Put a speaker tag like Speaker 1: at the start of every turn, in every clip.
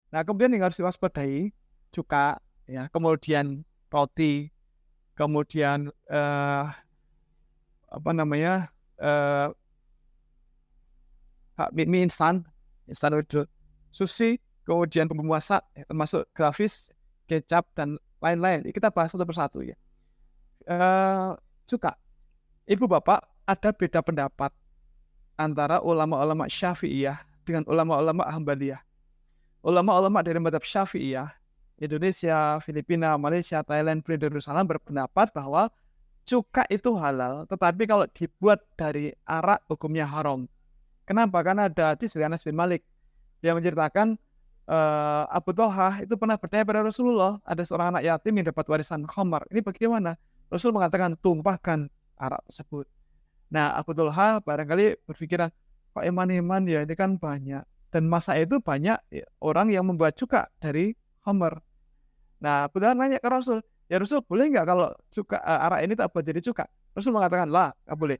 Speaker 1: Nah, kemudian yang harus diwaspadai cuka, ya, kemudian roti, kemudian apa namanya, eee, mie instan, instan noodle, sushi, kemudian bumbu masak, ya, termasuk grafis, kecap, dan lain-lain. Ini kita bahas satu persatu ya. Eee, Cuka, Ibu Bapak ada beda pendapat antara ulama-ulama Syafi'iyah dengan ulama-ulama Hambaliyah. Ulama-ulama dari mazhab Syafi'iyah, Indonesia, Filipina, Malaysia, Thailand, Brunei Darussalam berpendapat bahwa cuka itu halal, tetapi kalau dibuat dari arak hukumnya haram. Kenapa? Karena ada hadis dari Anas bin Malik yang menceritakan Abu Thalhah itu pernah bertanya pada Rasulullah, ada seorang anak yatim yang dapat warisan khamar. Ini bagaimana? Rasul mengatakan tumpahkan arak tersebut. Nah, Abu Thalhah barangkali berpikiran, kok eman-eman ya, ini kan banyak. Dan masa itu banyak orang yang membuat cuka dari khamar. Nah, Abu Thalhah nanya ke Rasul, ya Rasul, boleh nggak kalau cuka arak ini tak buat jadi cuka? Rasul mengatakan, lah, nggak boleh.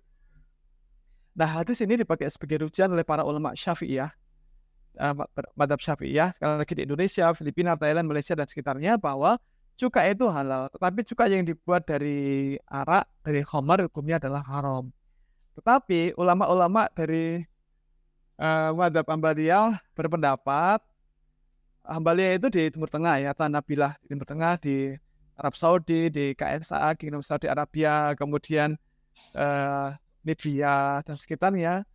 Speaker 1: Nah, hadis ini dipakai sebagai rujukan oleh para ulama Syafi'iyah, madzhab Syafi'iyah, sekali lagi di Indonesia, Filipina, Thailand, Malaysia, dan sekitarnya, bahwa cuka itu halal. Tetapi cuka yang dibuat dari arak, dari khamar, hukumnya adalah haram. Tetapi ulama-ulama dari madzhab Hambaliyah berpendapat, Hambaliyah itu di Timur Tengah ya, Hanabilah di Timur Tengah, di Arab Saudi, di KSA, Kingdom Saudi Arabia, kemudian eh, Libya dan sekitarnya.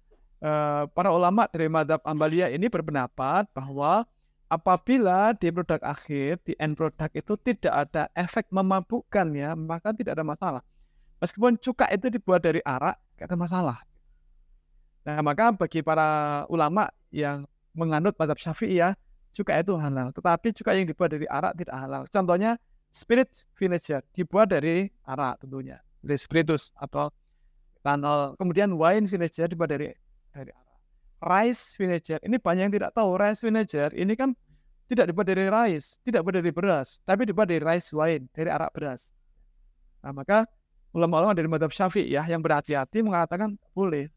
Speaker 1: Para ulama dari madzhab Hambaliyah ini berpendapat bahwa apabila di produk akhir, di end product itu tidak ada efek memabukkan ya, maka tidak ada masalah. Meskipun cuka itu dibuat dari arak, tidak ada masalah. Nah, maka bagi para ulama yang menganut mazhab Syafi'iyah, cuka itu halal. Tetapi cuka yang dibuat dari arak tidak halal. Contohnya spirit vinegar dibuat dari arak tentunya, dari spiritus atau etanol. Kemudian wine vinegar dibuat dari arak. Rice vinegar, ini banyak yang tidak tahu. Rice vinegar ini kan tidak dibuat dari rice, tidak dibuat dari beras, tapi dibuat dari rice wine, dari arak beras. Nah, maka ulama-ulama dari mazhab Syafi'iyah yang berhati-hati mengatakan boleh.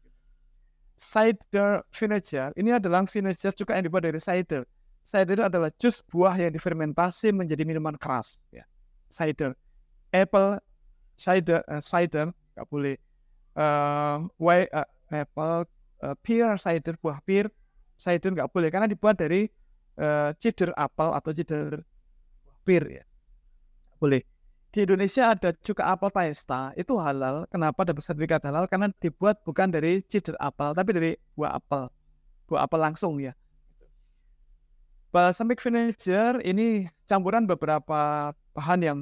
Speaker 1: Cider vinegar ini adalah vinegar cuka yang dibuat dari cider. Cider adalah jus buah yang difermentasi menjadi minuman keras. Ya. Cider, apple cider nggak boleh. Apple pear cider, buah pear cider nggak boleh karena dibuat dari cider apel atau cider pear ya. Boleh. Di Indonesia ada cuka apel Taesta, itu halal. Kenapa dapat sertifikat halal? Karena dibuat bukan dari cider apel, tapi dari buah apel langsung ya. Balsamic vinegar ini campuran beberapa bahan yang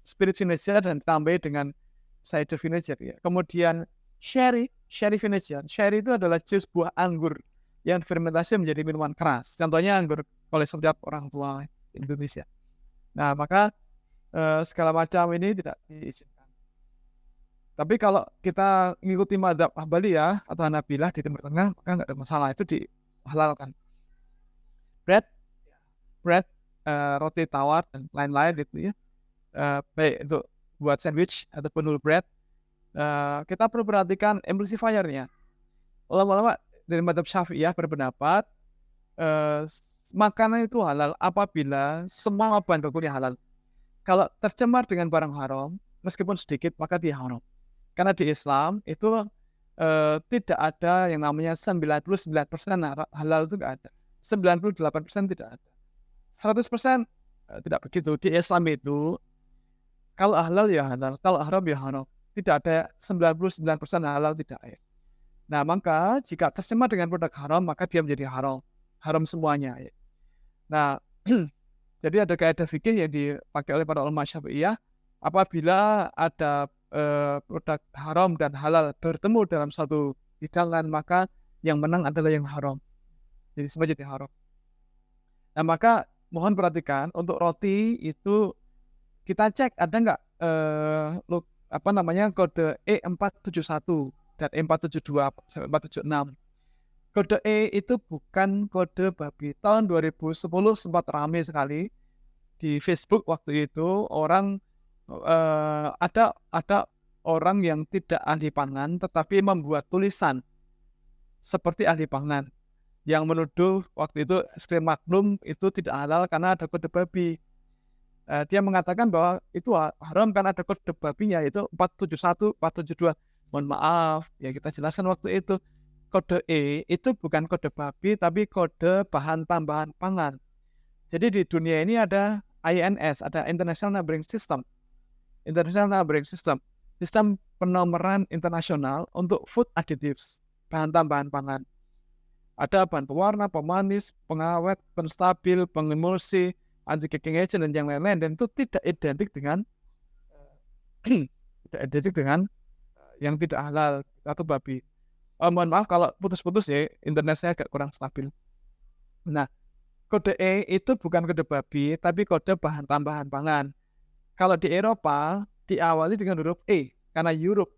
Speaker 1: spirit vinegar dan ditambah dengan cider vinegar ya. Kemudian sherry vinegar. Sherry itu adalah jus buah anggur yang fermentasi menjadi minuman keras. Contohnya anggur oleh setiap orang tua Indonesia. Nah, maka segala macam ini tidak diizinkan. Tapi kalau kita mengikuti madzhab Hambaliyah atau Hanabilah di Timur Tengah, maka nggak ada masalah, itu dihalalkan. Bread, bread, roti tawar dan lain-lain gitu ya. Baik untuk buat sandwich ataupun whole bread, kita perlu perhatikan emulsifiernya. Ulama-ulama dari madzhab Syafi'iyah berpendapat makanan itu halal apabila semua bahan bakunya halal. Kalau tercemar dengan barang haram, meskipun sedikit, maka dia haram. Karena di Islam itu tidak ada yang namanya 99% halal, itu nggak ada. 98% tidak ada. 100% tidak begitu. Di Islam itu kalau halal ya halal, kalau haram ya haram. Tidak ada 99% halal, tidak ya. Nah, maka jika tercemar dengan produk haram, maka dia menjadi haram. Haram semuanya ya. Nah, jadi ada kaidah fikih yang dipakai oleh para ulama Syafi'iyah, apabila ada produk haram dan halal bertemu dalam satu hidangan, maka yang menang adalah yang haram. Jadi semua jadi haram. Nah, maka mohon perhatikan untuk roti itu kita cek ada nggak kode E471 dan E472 sampai 476. Kode E itu bukan kode babi. Tahun 2010 sempat ramai sekali di Facebook waktu itu orang ada orang yang tidak ahli pangan tetapi membuat tulisan seperti ahli pangan. yang menuduh waktu itu es krim Magnum itu tidak halal karena ada kode babi. Dia mengatakan bahwa itu haram karena ada kode babinya, itu 471, 472. Mohon maaf, ya kita jelaskan waktu itu. Kode E itu bukan kode babi, tapi kode bahan tambahan pangan. Jadi di dunia ini ada INS, ada International Numbering System. International Numbering System, sistem penomoran internasional untuk food additives, bahan tambahan pangan. Ada bahan pewarna, pemanis, pengawet, penstabil, pengemulsi, anti-caking agent, dan yang lain-lain, dan itu tidak identik dengan yang tidak halal atau babi. Mohon maaf kalau putus-putus ya, internet saya agak kurang stabil. Nah, kode E itu bukan kode babi, tapi kode bahan tambahan pangan. Kalau di Eropa, diawali dengan huruf E, karena Europe.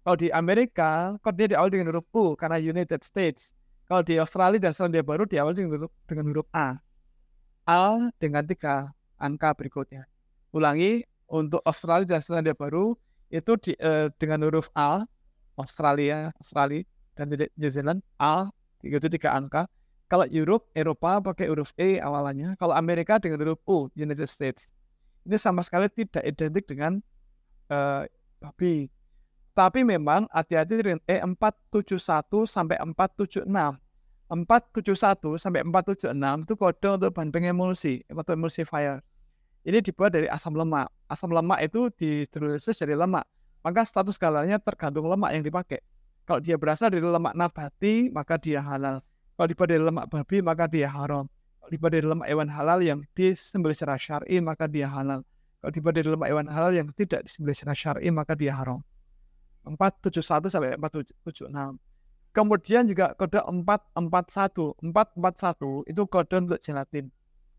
Speaker 1: Kalau di Amerika, kodenya diawali dengan huruf U, karena United States. Kalau di Australia dan Selandia Baru, diawali dengan huruf A. A dengan 3 angka berikutnya. Ulangi, untuk Australia dan Selandia Baru, itu dengan huruf A, Australia, dan New Zealand, A, itu 3 angka. Kalau Europe, Eropa pakai huruf E awalannya. Kalau Amerika dengan huruf U, United States. Ini sama sekali tidak identik dengan babi. Tapi memang hati-hati dengan E471 sampai 476. 471 sampai 476 itu kode untuk bahan pengemulsi atau emulsifier. Ini dibuat dari asam lemak. Asam lemak itu dihidrolisis dari lemak. Maka status skalanya tergantung lemak yang dipakai. Kalau dia berasal dari lemak nabati, maka dia halal. Kalau dibuat dari lemak babi, maka dia haram. Kalau dibuat dari lemak hewan halal yang disembelih secara syar'i, maka dia halal. Kalau dibuat dari lemak hewan halal yang tidak disembelih secara syar'i, maka dia haram. 471 sampai 476. Kemudian juga kode 441. 441 itu kode untuk gelatin.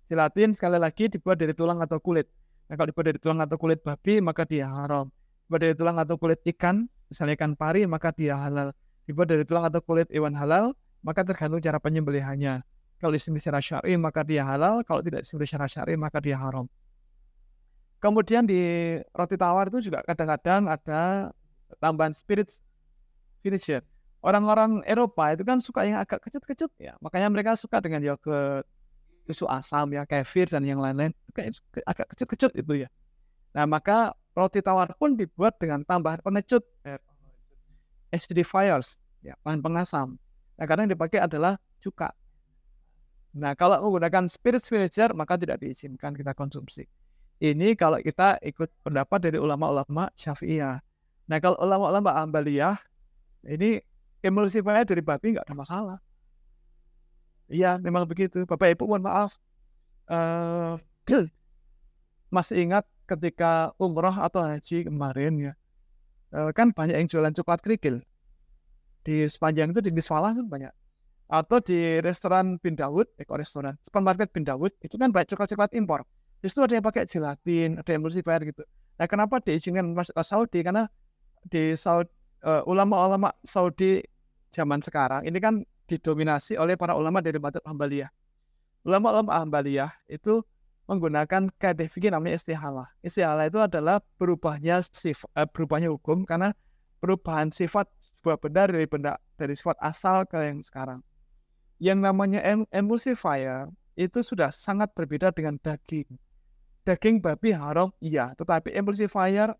Speaker 1: Gelatin sekali lagi dibuat dari tulang atau kulit. Nah, kalau dibuat dari tulang atau kulit babi, maka dia haram. Dibuat dari tulang atau kulit ikan, misalnya ikan pari, maka dia halal. Dibuat dari tulang atau kulit hewan halal, maka tergantung cara penyembelihannya. Kalau disembelih secara syar'i, maka dia halal. Kalau tidak disembelih secara syar'i, maka dia haram. Kemudian di roti tawar itu juga kadang-kadang ada tambahan spirit finisher. Orang-orang Eropa itu kan suka yang agak kecut-kecut ya, makanya mereka suka dengan yogurt, susu asam ya, kefir dan yang lain-lain, agak kecut-kecut itu ya. Nah, maka roti tawar pun dibuat dengan tambahan pengecut, acidifiers, ya, bahan pengasam. Nah, karena yang dipakai adalah cuka. Nah, kalau menggunakan spirit finisher maka tidak diizinkan kita konsumsi. Ini kalau kita ikut pendapat dari ulama-ulama Syafi'iyah. Nah, kalau ulama-ulama Hambaliyah, ini emulsifier dari babi nggak ada masalah. Iya, memang begitu. Bapak Ibu, mohon maaf. Masih ingat ketika umroh atau haji kemarin ya, kan banyak yang jualan coklat kerikil. Di sepanjang itu di Miswalah kan banyak. Atau di restoran Bin Dawud, restoran, supermarket Bin Dawud, itu kan banyak coklat-coklat impor. Di situ ada yang pakai gelatin, ada emulsifier gitu. Nah, kenapa diizinkan masuk ke Saudi? Karena di Saudi, ulama-ulama Saudi zaman sekarang ini kan didominasi oleh para ulama dari mazhab Hambaliyah. Ulama-ulama Hambaliyah itu menggunakan kaidah fikih namanya istihalah. Istihalah itu adalah berubahnya hukum karena perubahan sifat sebuah benda dari sifat asal ke yang sekarang. Yang namanya emulsifier itu sudah sangat berbeda dengan daging. Daging babi haram, iya, tetapi emulsifier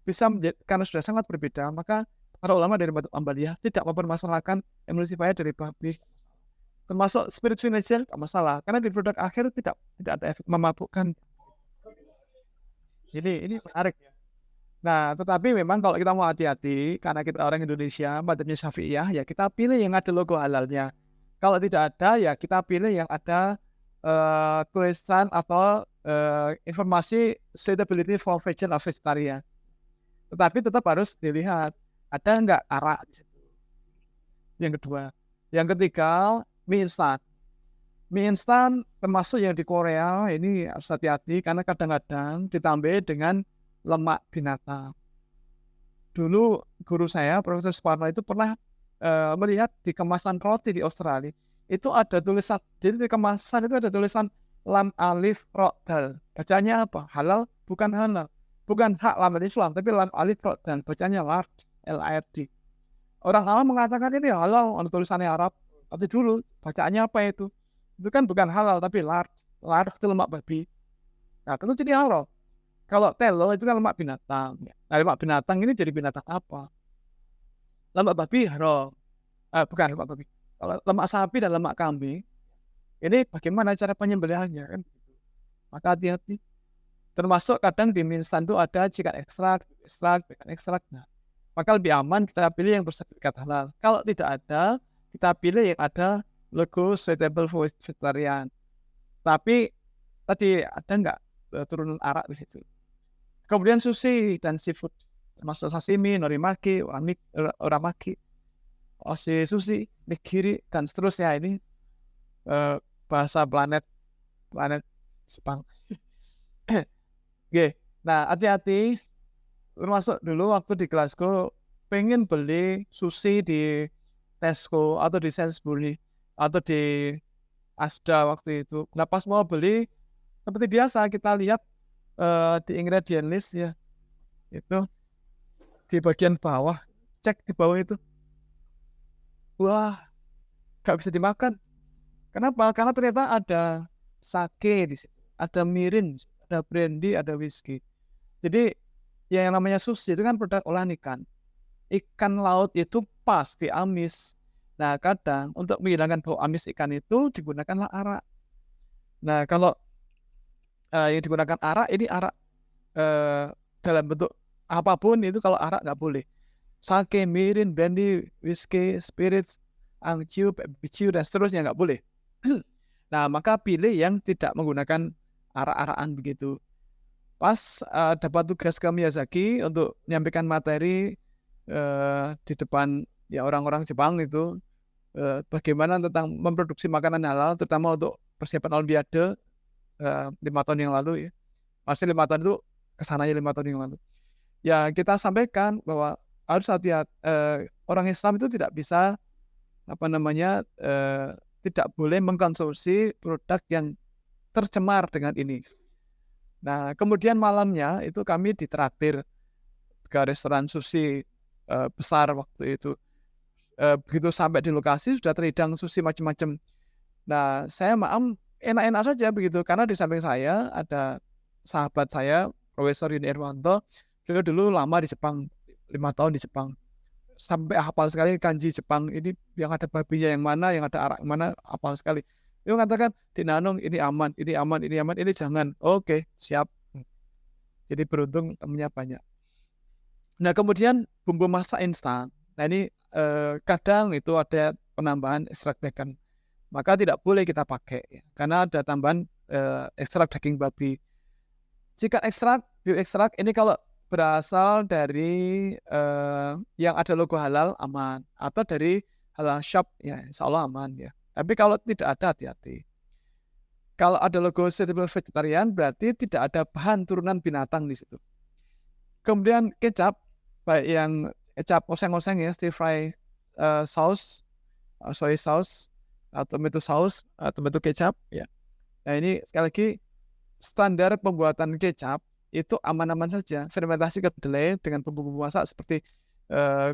Speaker 1: bisa karena sudah sangat berbeda, maka para ulama dari mazhab Hambaliyah tidak mempermasalahkan emulsifier dari babi, termasuk spirit finisher tidak masalah, karena di produk akhir tidak ada efek memabukkan. Jadi ini menarik. Nah, tetapi memang kalau kita mau hati-hati, karena kita orang Indonesia, mazhabnya Syafi'iyah, ya kita pilih yang ada logo halalnya. Kalau tidak ada, ya kita pilih yang ada tulisan atau informasi suitability for vegan or vegetarian. Tetapi tetap harus dilihat ada nggak arak. Yang kedua, yang ketiga, mie instan. Mie instan termasuk yang di Korea ini harus hati-hati karena kadang-kadang ditambah dengan lemak binatang. Dulu guru saya, Profesor Suparno itu pernah melihat di kemasan roti di Australia itu ada tulisan, jadi di kemasan itu ada tulisan lam alif ro dal. Bacanya apa? Halal bukan halal. Bukan hak lam alif lam, tapi lam alif ro dal. Bacanya lard, LARD. Orang awam mengatakan ini halal, ada tulisannya Arab. Tapi dulu bacaannya apa itu? Itu kan bukan halal tapi lard. Lard itu lemak babi. Nah, tentu jadi haram. Kalau telo itu kan lemak binatang. Nah, lemak binatang ini jadi binatang apa? Lemak babi haram. Bukan lemak babi. Kalau lemak sapi dan lemak kambing, ini bagaimana cara penyembelihannya kan? Maka hati-hati. Termasuk kadang di mie instan itu ada chicken ekstrak, bacon ekstrak. Nah, maka lebih aman kita pilih yang bersertifikat halal. Kalau tidak ada, kita pilih yang ada logo suitable for vegetarian. Tapi tadi ada nggak turunan arak di situ? Kemudian sushi dan seafood, termasuk sashimi, norimaki, uramaki, sushi, nigiri, dan seterusnya. Ini bahasa planet Jepang. Oke, nah hati-hati. Termasuk dulu waktu di Glasgow pengen beli sushi di Tesco atau di Sainsbury atau di Asda waktu itu. Nah pas mau beli seperti biasa kita lihat di ingredient list ya, itu di bagian bawah, cek di bawah itu, wah gak bisa dimakan. Kenapa? Karena ternyata ada sake di situ, ada mirin, ada brandy, ada whisky. Jadi ya yang namanya sushi itu kan produk olahan ikan. Ikan laut itu pasti amis. Nah kadang untuk menghilangkan bau amis ikan itu digunakanlah arak. Nah kalau yang digunakan arak ini arak dalam bentuk apapun itu, kalau arak nggak boleh. Sake, mirin, brandy, whisky, spirits, angciu, biciu, dan seterusnya nggak boleh. Nah maka pilih yang tidak menggunakan arak-arakan begitu. Pas dapat tugas ke Miyazaki untuk menyampaikan materi di depan ya orang-orang Jepang itu, bagaimana tentang memproduksi makanan halal, terutama untuk persiapan Olimpiade 5 tahun yang lalu ya. Masih 5 tahun itu kesananya 5 tahun yang lalu. Ya kita sampaikan bahwa harus hati-hati, orang Islam itu tidak bisa tidak boleh mengkonsumsi produk yang tercemar dengan ini. Nah kemudian malamnya itu kami ditraktir ke restoran sushi besar waktu itu. Begitu sampai di lokasi sudah terhidang sushi macam-macam. Nah saya enak-enak saja begitu, karena di samping saya ada sahabat saya Profesor Yuni Irwanto. Beliau dulu lama di Jepang, 5 tahun di Jepang, sampai hafal sekali kanji Jepang ini, yang ada babinya yang mana, yang ada arak yang mana, hafal sekali. Dia mengatakan, Dinanung ini aman, ini aman, ini aman, ini jangan. Oke, siap. Jadi beruntung temennya banyak. Nah kemudian bumbu masak instan. Nah ini kadang itu ada penambahan ekstrak bacon. Maka tidak boleh kita pakai ya, karena ada tambahan ekstrak daging babi. Jika bioekstrak ini kalau berasal dari yang ada logo halal aman, atau dari halal shop ya insya Allah aman ya. Tapi kalau tidak ada, hati-hati. Kalau ada logo suitable vegetarian berarti tidak ada bahan turunan binatang di situ. Kemudian kecap, baik yang kecap oseng-oseng ya, stir fry sauce, soy sauce, atau tomato sauce, tomato kecap ya. Nah ini sekali lagi standar pembuatan kecap itu aman-aman saja. Fermentasi kedelai dengan bumbu-bumbu masak seperti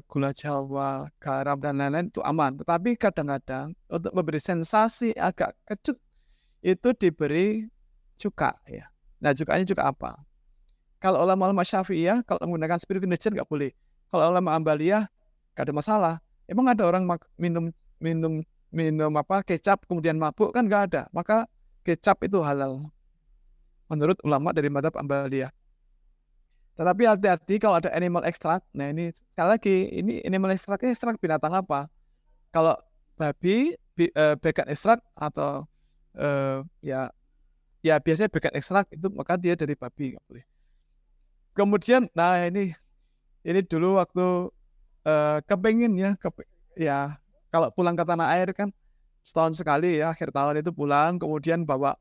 Speaker 1: gula Jawa, garam dan lain-lain itu aman. Tetapi kadang-kadang untuk memberi sensasi agak kecut itu diberi cuka ya. Nah cukanya cuka apa? Kalau ulama-ulama Syafi'iyah kalau menggunakan spirit vinegar nggak boleh. Kalau ulama Ambaliyah nggak ada masalah. Emang ada orang minum kecap kemudian mabuk? Kan nggak ada. Maka kecap itu halal menurut ulama dari mazhab Ambaliyah. Tetapi hati-hati kalau ada animal extract. Nah ini sekali lagi, ini animal extractnya ekstrak binatang apa? Kalau babi, bacon extract atau ya biasanya bacon extract itu maka dia dari babi, nggak boleh. Kemudian, nah ini dulu waktu kepengen ya kalau pulang ke tanah air kan setahun sekali ya, akhir tahun itu pulang, kemudian bawa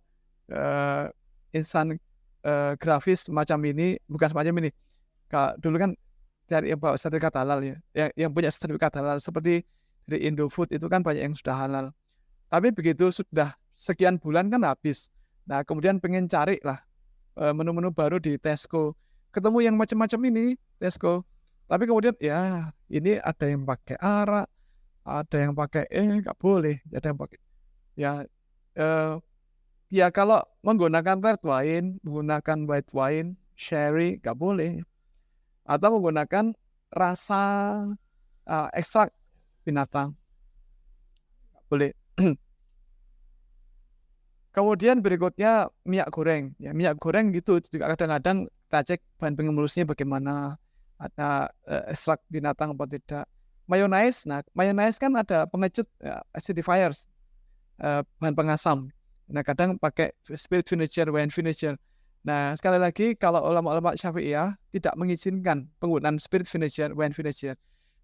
Speaker 1: instan grafis semacam ini, bukan semacam ini. Dulu kan cari yang bawa sertifikat halal ya, yang punya sertifikat halal seperti dari Indofood itu kan banyak yang sudah halal. Tapi begitu sudah sekian bulan kan habis. Nah kemudian pengen cari lah menu-menu baru di Tesco. Ketemu yang macam-macam ini Tesco. Tapi kemudian ya ini ada yang pakai arak, ada yang pakai nggak boleh, ada yang pakai ya ya kalau menggunakan red wine, menggunakan white wine, sherry nggak boleh, atau menggunakan rasa ekstrak binatang nggak boleh. Kemudian berikutnya minyak goreng. Ya, minyak goreng gitu juga kadang-kadang kita cek bahan pengemulusnya bagaimana, ada ekstrak binatang apa tidak. Mayonnaise, nah mayonnaise kan ada pengecut acidifiers, bahan pengasam. Nah kadang pakai spirit vinegar, wine vinegar. Nah sekali lagi kalau ulama-ulama Syafi'iyah tidak mengizinkan penggunaan spirit vinegar, wine vinegar.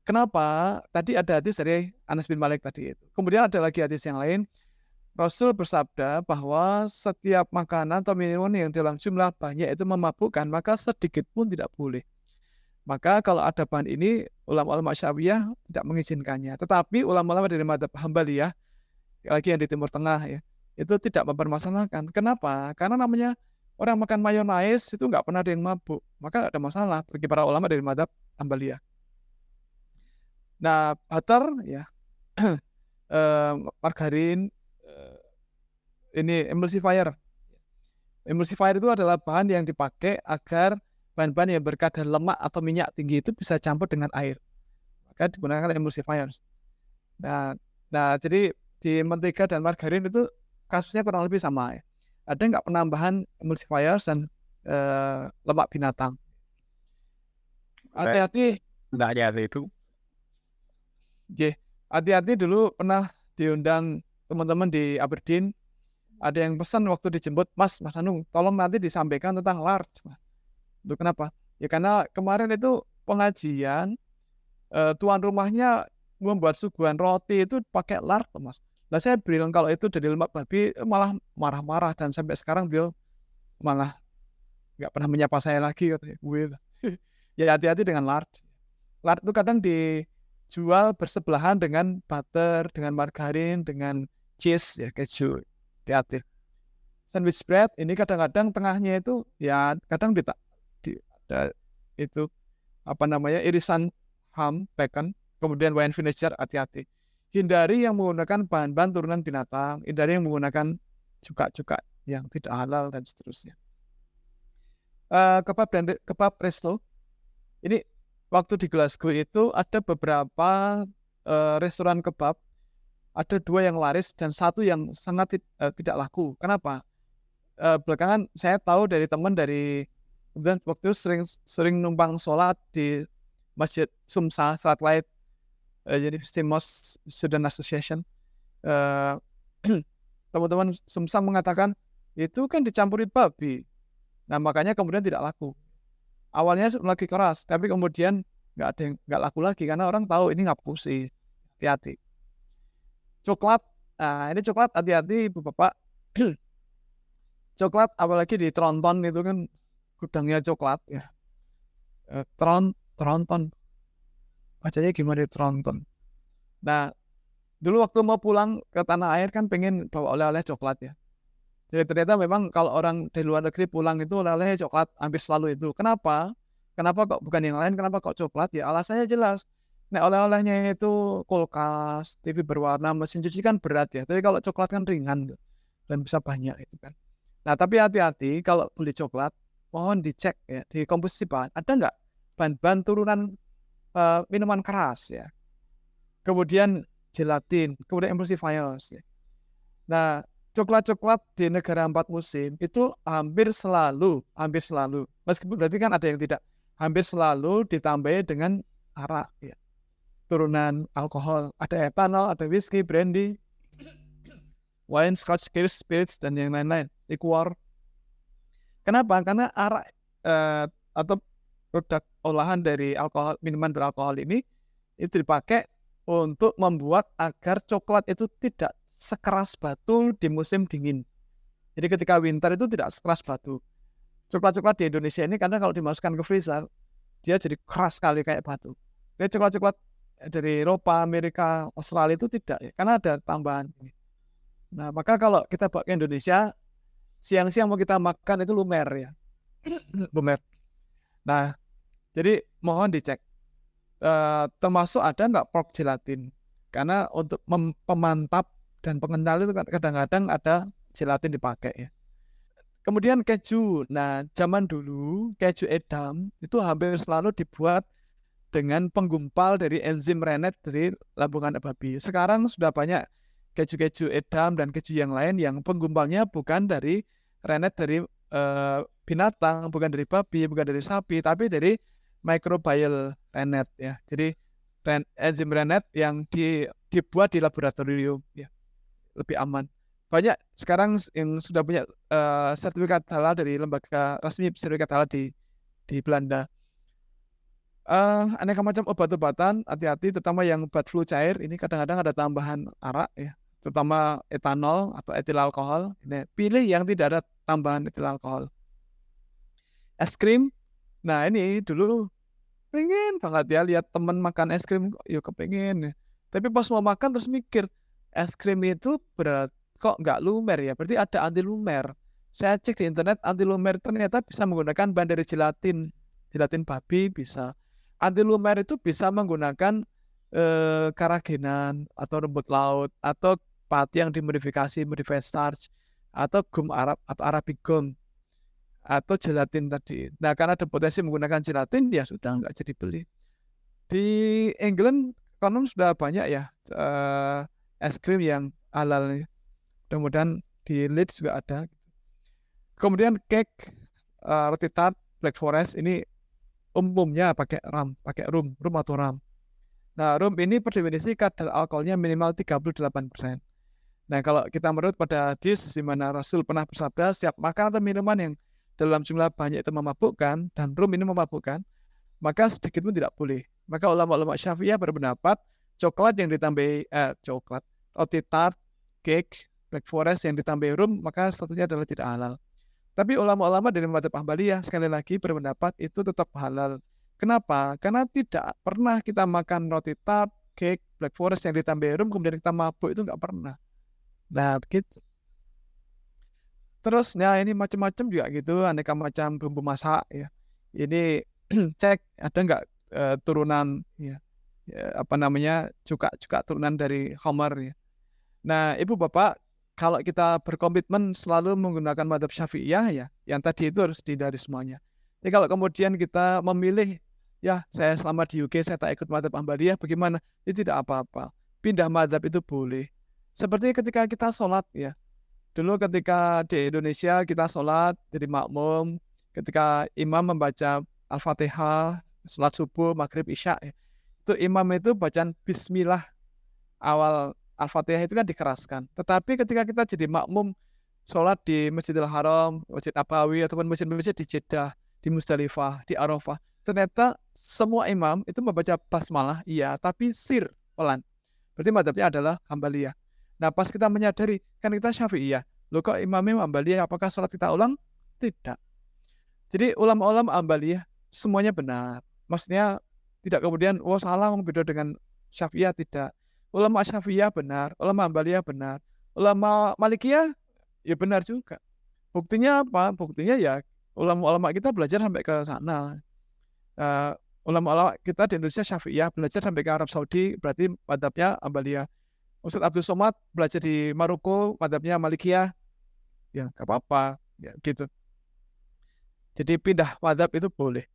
Speaker 1: Kenapa? Tadi ada hadis dari Anas bin Malik tadi itu. Kemudian ada lagi hadis yang lain. Rasul bersabda bahwa setiap makanan atau minuman yang dalam jumlah banyak itu memabukkan, maka sedikit pun tidak boleh. Maka kalau ada bahan ini, ulama-ulama Syafi'iyah tidak mengizinkannya. Tetapi ulama-ulama dari mazhab Hambaliyah, lagi yang di Timur Tengah ya, itu tidak mempermasalahkan. Kenapa? Karena namanya orang makan mayonnaise itu nggak pernah ada yang mabuk. Maka nggak ada masalah bagi para ulama dari mazhab Hambaliyah. Nah, butter ya, margarin, ini emulsifier. Emulsifier itu adalah bahan yang dipakai agar bahan-bahan yang berkadar lemak atau minyak tinggi itu bisa campur dengan air. Maka digunakan emulsifier. Nah, jadi di mentega dan margarin itu kasusnya kurang lebih sama ya. Ada nggak penambahan emulsifier dan lemak binatang? Hati-hati.
Speaker 2: Nggak ada itu.
Speaker 1: Hati-hati dulu pernah diundang teman-teman di Aberdeen. Ada yang pesan waktu dijemput, Mas Hanung, tolong nanti disampaikan tentang lard. Itu kenapa? Ya karena kemarin itu pengajian, tuan rumahnya membuat suguhan roti itu pakai lard, Mas. Nah saya bilang kalau itu dari lemak babi malah marah-marah dan sampai sekarang beliau malah nggak pernah menyapa saya lagi katanya. Ya hati-hati dengan lard. Lard itu kadang dijual bersebelahan dengan butter, dengan margarin, dengan cheese ya keju. Hati-hati. Sandwich bread ini kadang-kadang tengahnya itu ya kadang ada itu apa namanya irisan ham, bacon, kemudian wine vinegar, hati-hati. Hindari yang menggunakan bahan-bahan turunan binatang, hindari yang menggunakan cuka-cuka yang tidak halal dan seterusnya. Kebab resto. Ini waktu di Glasgow itu ada beberapa restoran kebab. Ada 2 yang laris dan 1 yang sangat tidak laku. Kenapa? Belakangan saya tahu dari teman dari kemudian waktu itu sering numpang sholat di Masjid Sumsa Strathclyde, jadi Mosque Student Association. Teman-teman Sumsa mengatakan itu kan dicampuri babi. Nah makanya kemudian tidak laku. Awalnya lagi keras, tapi kemudian nggak laku lagi karena orang tahu ini ngapusi. Hati-hati. Coklat, nah ini coklat hati-hati ibu bapak. Coklat apalagi di Tronton itu kan gudangnya coklat ya. Tronton. Bacanya gimana di Tronton. Nah, dulu waktu mau pulang ke tanah air kan pengen bawa oleh-oleh coklat ya. Jadi ternyata memang kalau orang dari luar negeri pulang itu oleh-oleh coklat hampir selalu itu. Kenapa? Kenapa kok bukan yang lain? Kenapa kok coklat? Ya alasannya jelas. Nah, oleh-olehnya itu kulkas, TV berwarna, mesin cuci kan berat ya. Tapi kalau coklat kan ringan dan bisa banyak itu kan. Nah, tapi hati-hati kalau beli coklat, mohon dicek ya di komposisi bahan. Ada nggak bahan-bahan turunan minuman keras ya. Kemudian gelatin, kemudian emulsifiers ya. Nah, coklat-coklat di negara 4 musim itu hampir selalu, meskipun berarti kan ada yang tidak, hampir selalu ditambahi dengan arak ya. Turunan alkohol, ada etanol, ada whisky, brandy, wine, scotch, spirits, dan yang lain-lain, liquor. Kenapa? Karena arak atau produk olahan dari alkohol, minuman beralkohol ini itu dipakai untuk membuat agar coklat itu tidak sekeras batu di musim dingin. Jadi ketika winter itu tidak sekeras batu. Coklat-coklat di Indonesia ini karena kalau dimasukkan ke freezer, dia jadi keras sekali kayak batu. Jadi coklat-coklat dari Eropa, Amerika, Australia itu tidak ya, karena ada tambahan ini. Nah, maka kalau kita bawa ke Indonesia, siang-siang mau kita makan itu lumer ya. Lumer. Nah, jadi mohon dicek. Termasuk ada nggak pork gelatin. karena untuk pemantap dan pengental itu kadang-kadang ada gelatin dipakai ya. Kemudian keju. Nah, zaman dulu keju Edam itu hampir selalu dibuat dengan penggumpal dari enzim rennet dari lambungan babi. Sekarang sudah banyak keju-keju Edam dan keju yang lain yang penggumpalnya bukan dari rennet dari binatang, bukan dari babi, bukan dari sapi, tapi dari microbial rennet ya. Jadi enzim rennet yang dibuat di laboratorium ya, lebih aman. Banyak sekarang yang sudah punya sertifikat halal dari lembaga resmi sertifikat halal di Belanda. Aneka macam obat-obatan, hati-hati terutama yang obat flu cair ini kadang-kadang ada tambahan arak ya, terutama etanol atau etil alkohol. Ini pilih yang tidak ada tambahan etil alkohol. Es krim, nah ini dulu pengen banget ya lihat temen makan es krim, yuk kepengen ya. Tapi pas mau makan terus mikir, es krim itu berat kok nggak lumer ya, berarti ada anti lumer. Saya cek di internet anti lumer ternyata bisa menggunakan bahan dari gelatin babi bisa. Anti lumer itu bisa menggunakan karagenan atau rumput laut atau pati yang dimodifikasi, modified starch atau gum Arab atau Arabic gum atau gelatin tadi. Nah, karena ada potensi menggunakan gelatin, ya sudah nggak jadi beli. Di England konon sudah banyak ya es krim yang halal. Mudah-mudahan di Leeds juga ada. Kemudian cake, roti tart, Black Forest ini umumnya pakai rum atau ram. Nah, rum ini per definisi kadar alkoholnya minimal 38%. Nah, kalau kita menurut pada hadis di mana Rasul pernah bersabda, setiap makan atau minuman yang dalam jumlah banyak itu memabukkan, dan rum ini memabukkan, maka sedikit pun tidak boleh. Maka ulama-ulama Syafi'iyah berpendapat coklat yang ditambahi roti tart, cake, Black Forest yang ditambahi rum, maka satunya adalah tidak halal. Tapi ulama-ulama dari mazhab Hambali sekali lagi berpendapat itu tetap halal. Kenapa? Karena tidak pernah kita makan roti tart, cake, Black Forest yang ditambahi rum kemudian kita mabuk, itu nggak pernah. Nah, begitu. Terus, nah ini macam-macam juga gitu, aneka macam bumbu masak ya. Ini cek ada nggak turunan ya, cuka turunan dari khamar ya. Nah, Ibu Bapak, kalau kita berkomitmen selalu menggunakan mazhab Syafi'iyah ya, yang tadi itu harus dihindari semuanya. Jadi kalau kemudian kita memilih, ya saya selama di UK saya tak ikut mazhab Hambaliyah, bagaimana? Itu tidak apa-apa. Pindah mazhab itu boleh. Seperti ketika kita sholat ya. Dulu ketika di Indonesia kita sholat jadi makmum, ketika imam membaca Al-Fatihah, sholat subuh, maghrib, isya ya. Itu imam itu bacaan bismillah awal Al-Fatihah itu kan dikeraskan. Tetapi ketika kita jadi makmum sholat di Masjidil Haram, Masjid Nabawi, ataupun masjid-masjid di Jeddah, di Musdalifah, di Arafah, ternyata semua imam itu membaca basmalah, iya, tapi sir, pelan. Berarti madhabnya adalah Hambaliyah. Nah, pas kita menyadari, kan kita Syafi'iyah. Loh kok imamnya Hambaliyah, apakah sholat kita ulang? Tidak. Jadi ulama-ulama Hambaliyah semuanya benar. Maksudnya tidak kemudian, salah, beda dengan Syafi'iyah, tidak. Ulama Syafi'iyah benar, ulama Hambaliyah benar, ulama Malikiyah ya benar juga. Buktinya apa? Buktinya ya ulama-ulama kita belajar sampai ke sana. Ulama-ulama kita di Indonesia Syafi'iyah belajar sampai ke Arab Saudi, berarti madhabnya Hambaliyah. Ustadz Abdul Somad belajar di Maroko, madhabnya Malikiyah, ya nggak apa-apa, ya gitu. Jadi pindah madhab itu boleh.